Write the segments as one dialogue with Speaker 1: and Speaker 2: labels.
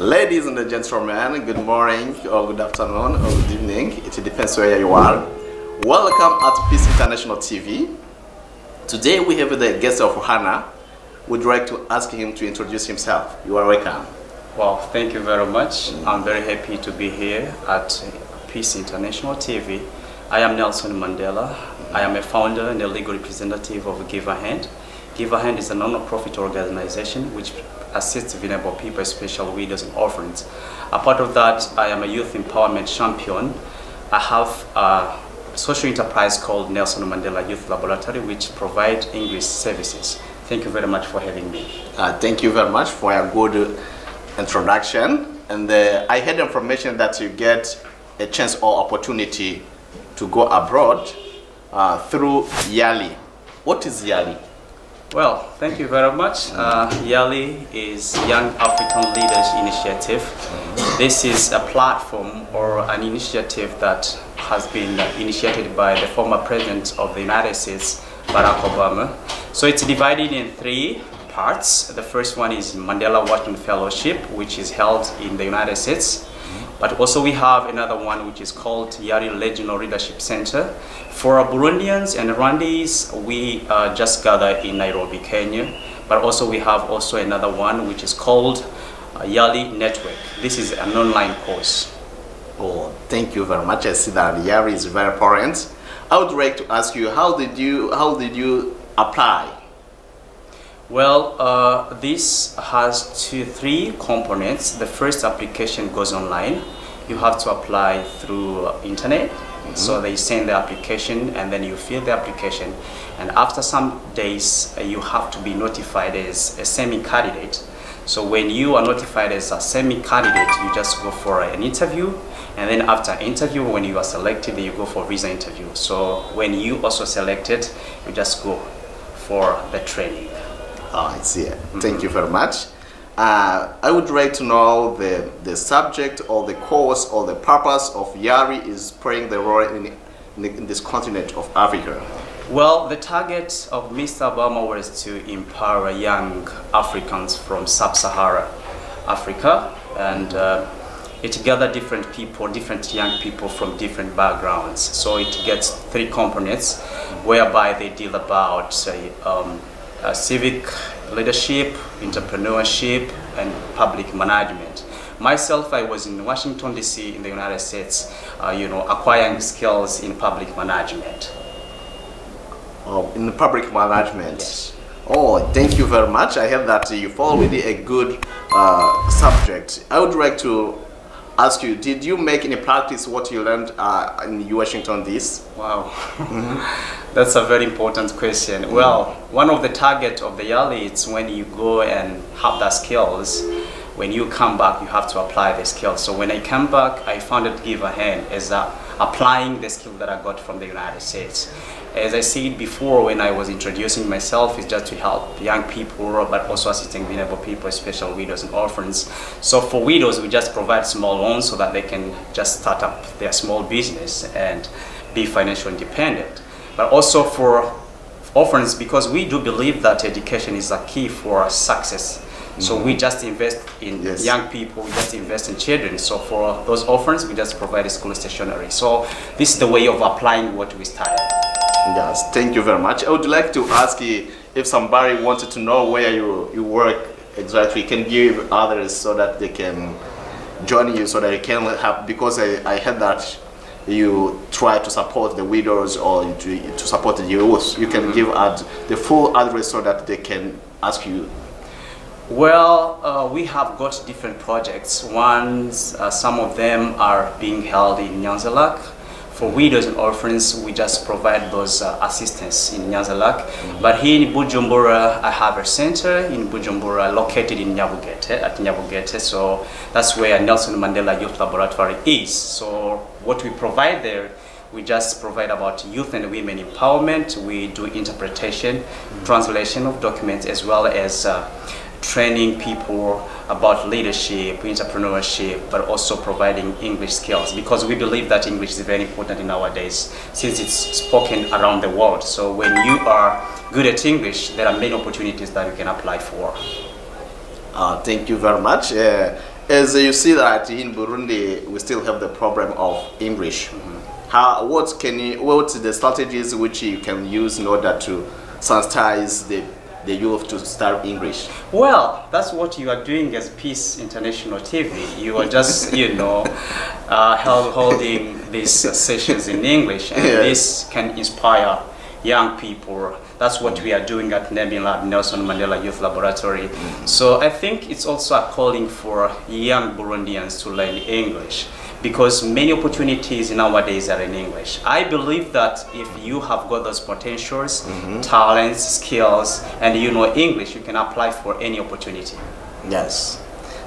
Speaker 1: Ladies and gentlemen, good morning or good afternoon or good evening. It depends where you are. Welcome at Peace International TV. Today we have the guest of Hannah. We'd like to ask him to introduce himself. You are welcome.
Speaker 2: Well, thank you very much. I'm very happy to be here at Peace International TV. I am Nelson Mandela. I am a founder and a legal representative of Give a Hand. Give a Hand is a non-profit organization which assists vulnerable people, especially widows and orphans. Apart of that, I am a youth empowerment champion. I have a social enterprise called Nelson Mandela Youth Laboratory, which provides English services. Thank you very much for having me.
Speaker 1: Thank you very much for a good introduction. And I had information that you get a chance or opportunity to go abroad through YALI. What is YALI?
Speaker 2: Well, thank you very much. YALI is Young African Leaders Initiative. This is a platform or an initiative that has been initiated by the former President of the United States, Barack Obama. So it's divided in three parts. The first one is Mandela Wharton Fellowship, which is held in the United States. But also we have another one which is called YALI Regional Leadership Center. For Burundians and Rwandese, we just gather in Nairobi, Kenya. But also we have also another one which is called YALI Network. This is an online course.
Speaker 1: Oh, thank you very much. I see that YALI is very important. I would like to ask you, how did you apply?
Speaker 2: Well, this has three components. The first application goes online. You have to apply through internet. So they send the application and then you fill the application. And after some days, you have to be notified as a semi-candidate. So when you are notified as a semi-candidate, you just go for an interview. And then after interview, when you are selected, you go for visa interview. So when you also selected, you just go for the training.
Speaker 1: Oh, I see. Thank you very much. I would like to know the subject or the course or the purpose of YALI is playing the role in this continent of Africa.
Speaker 2: Well, the target of Mr. Obama was to empower young Africans from sub-Saharan Africa, and it gathered different people, different young people from different backgrounds. So it gets three components whereby they deal about civic leadership, entrepreneurship, and public management. Myself, I was in Washington, D.C. in the United States, acquiring skills in public management.
Speaker 1: Oh, in public management?
Speaker 2: Yes.
Speaker 1: Oh, thank you very much. I heard that you follow really a good subject. I would like to ask you, did you make any practice what you learned in Washington, D.C.?
Speaker 2: Wow, that's a very important question. Well, one of the targets of the YALI is when you go and have the skills, when you come back, you have to apply the skills. So when I came back, I founded Give a Hand as applying the skill that I got from the United States. As I said before, when I was introducing myself, it's just to help young people, but also assisting vulnerable people, especially widows and orphans. So for widows, we just provide small loans so that they can just start up their small business and be financially independent. But also for orphans, because we do believe that education is a key for success. So we just invest in young people, we just invest in children. So for those orphans, we just provide a school stationery. So this is the way of applying what we started.
Speaker 1: Yes, thank you very much. I would like to ask you, if somebody wanted to know where you work exactly, can give others so that they can join you, so that you can have, because I heard that you try to support the widows or to support the youth. You can give the full address so that they can ask you.
Speaker 2: Well, we have got different projects. Some of them are being held in Nyanzalak. For widows and orphans, we just provide those assistance in Nyanzalak. But here in Bujumbura, I have a center in Bujumbura located in Nyabugete, So that's where Nelson Mandela Youth Laboratory is. So what we provide there, we just provide about youth and women empowerment. We do interpretation, translation of documents, as well as training people about leadership, entrepreneurship, but also providing English skills, because we believe that English is very important in nowadays since it's spoken around the world. So when you are good at English, there are many opportunities that you can apply for.
Speaker 1: Thank you very much. As you see that in Burundi, we still have the problem of English. What's the strategies which you can use in order to sensitize the youth to start English?
Speaker 2: Well, that's what you are doing as Peace International TV. You are just, holding these sessions in English, and this can inspire young people. That's what we are doing at Nelson Mandela Youth Laboratory. So I think it's also a calling for young Burundians to learn English, because many opportunities nowadays are in English. I believe that if you have got those potentials, talents, skills, and you know English, you can apply for any opportunity.
Speaker 1: Yes.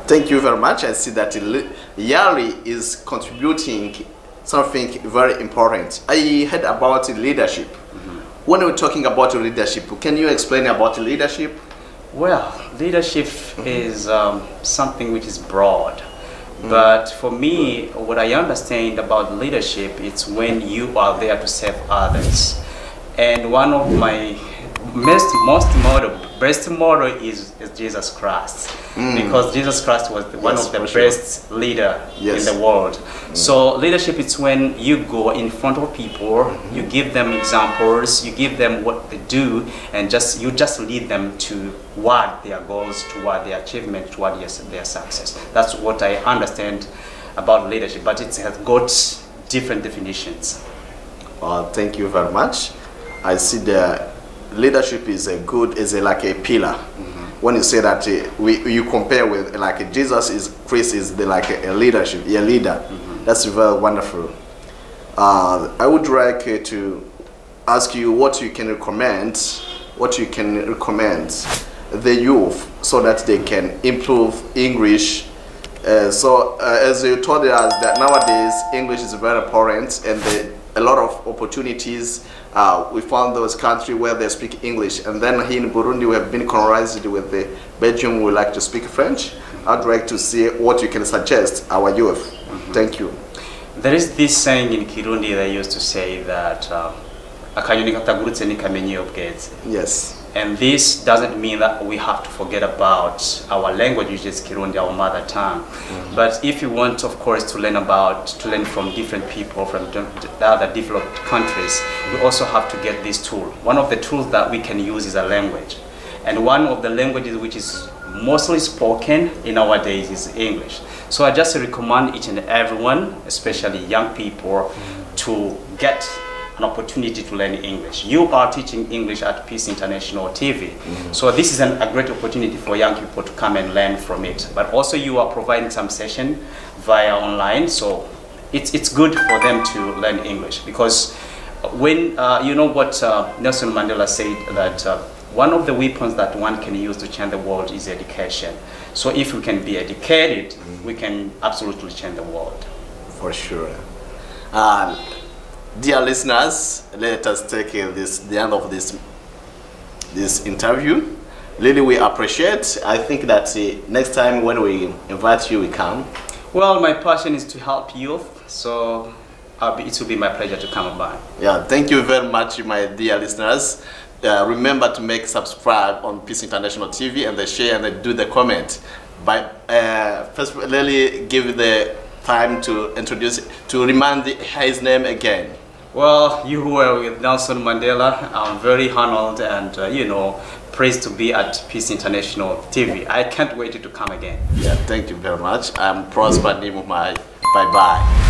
Speaker 1: Thank you very much. I see that YALI is contributing something very important. I heard about leadership. When we're talking about leadership, can you explain about leadership?
Speaker 2: Well, leadership is something which is broad. But for me, what I understand about leadership, it's when you are there to serve others. And one of my best motto is Jesus Christ, because Jesus Christ was one of the best leader in the world. So leadership is when you go in front of people, you give them examples, you give them what they do, and you just lead them toward their goals, toward their achievement, toward their success. That's what I understand about leadership, but it has got different definitions.
Speaker 1: Well, thank you very much. I see the leadership is like a pillar. When you say that you compare with like Christ is like a leadership, a leader. That's very wonderful. I would like to ask you what you can recommend the youth so that they can improve English. As you told us that nowadays English is very important, and a lot of opportunities. We found those countries where they speak English, and then here in Burundi we have been colonized with the Belgium. We like to speak French. I'd like to see what you can suggest our youth. Thank you.
Speaker 2: There is this saying in Kirundi they used to say that akanyoni katagurutse nikamenye ubweze.
Speaker 1: Yes.
Speaker 2: And this doesn't mean that we have to forget about our language, which is Kirundi, our mother tongue. But if you want, of course, to learn from different people from other developed countries, we also have to get this tool. One of the tools that we can use is a language. And one of the languages which is mostly spoken in nowadays is English. So I just recommend each and everyone, especially young people, to get an opportunity to learn English. You are teaching English at Peace International TV. So this is a great opportunity for young people to come and learn from it. But also you are providing some session via online, so it's good for them to learn English. Because when, you know what Nelson Mandela said, that one of the weapons that one can use to change the world is education. So if we can be educated, we can absolutely change the world.
Speaker 1: For sure. Dear listeners, let us take the end of this interview. Really, we appreciate. I think that next time when we invite you, we come.
Speaker 2: Well, my passion is to help youth, so it will be my pleasure to come by.
Speaker 1: Yeah, thank you very much, my dear listeners. Remember to make subscribe on Peace International TV, and share and do the comment. First, really give the time to remind his name again.
Speaker 2: Well, you were with Nelson Mandela. I'm very honored and, praised to be at Peace International TV. I can't wait to come again.
Speaker 1: Yeah, thank you very much. I'm Prosper Nimumai. Bye-bye.